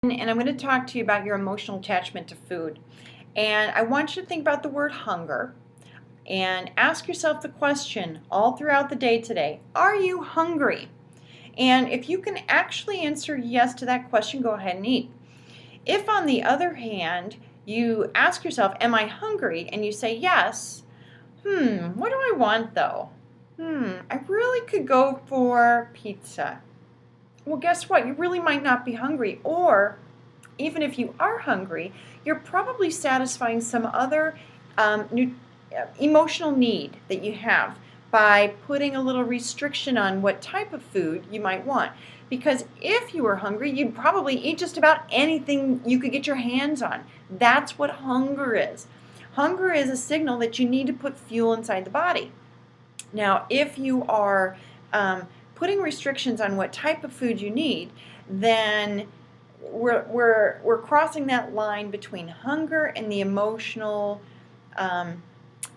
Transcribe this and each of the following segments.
And I'm going to talk to you about your emotional attachment to food. And I want you to think about the word hunger and ask yourself the question all throughout the day today, are you hungry? And if you can actually answer yes to that question, go ahead and eat. If on the other hand, you ask yourself, am I hungry? And you say yes, what do I want though? I really could go for pizza. Well, guess what? You really might not be hungry, or even if you are hungry, you're probably satisfying some other emotional need that you have by putting a little restriction on what type of food you might want. Because if you were hungry, you'd probably eat just about anything you could get your hands on. That's what hunger is. Hunger is a signal that you need to put fuel inside the body. Now, if you are putting restrictions on what type of food you need, then we're crossing that line between hunger and the emotional,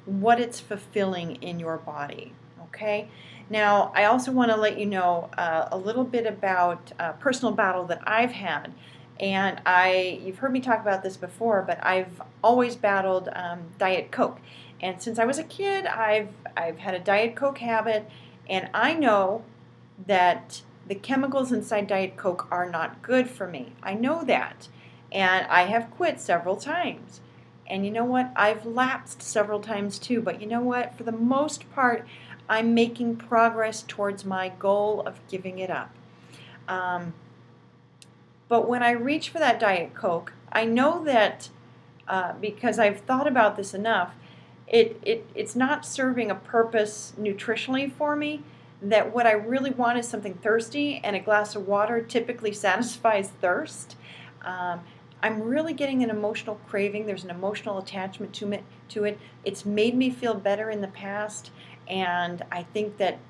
what it's fulfilling in your body. Okay. Now, I also want to let you know a little bit about a personal battle that I've had. And you've heard me talk about this before, but I've always battled Diet Coke. And since I was a kid, I've had a Diet Coke habit, and I know that the chemicals inside Diet Coke are not good for me. I know that. And I have quit several times. And you know what? I've lapsed several times too. But you know what? For the most part, I'm making progress towards my goal of giving it up. But when I reach for that Diet Coke, I know that because I've thought about this enough, it's not serving a purpose nutritionally for me, that what I really want is something thirsty, and a glass of water typically satisfies thirst. I'm really getting an emotional craving. There's an emotional attachment to it. It's made me feel better in the past, and I think that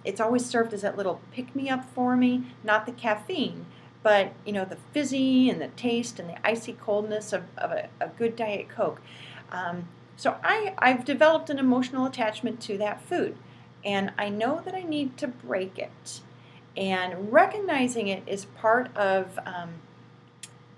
it's always served as that little pick-me-up for me, not the caffeine, but the fizzy and the taste and the icy coldness of a good Diet Coke. So I've developed an emotional attachment to that food, and I know that I need to break it. And recognizing it is part of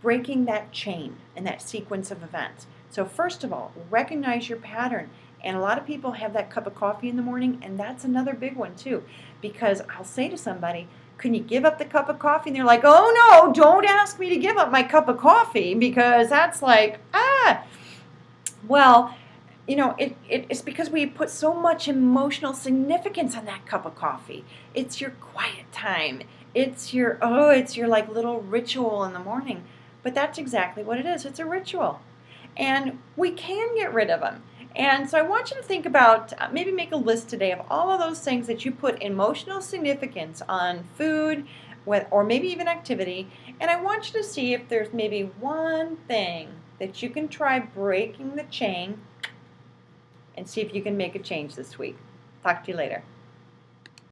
breaking that chain and that sequence of events. So first of all, recognize your pattern. And a lot of people have that cup of coffee in the morning, and that's another big one too. Because I'll say to somebody, can you give up the cup of coffee? And they're like, oh no, don't ask me to give up my cup of coffee, because that's like, well, it's because we put so much emotional significance on that cup of coffee. It's your quiet time. It's your like little ritual in the morning. But that's exactly what it is. It's a ritual. And we can get rid of them. And so I want you to think about, maybe make a list today of all of those things that you put emotional significance on food, or maybe even activity. And I want you to see if there's maybe one thing that you can try breaking the chain and see if you can make a change this week. Talk to you later.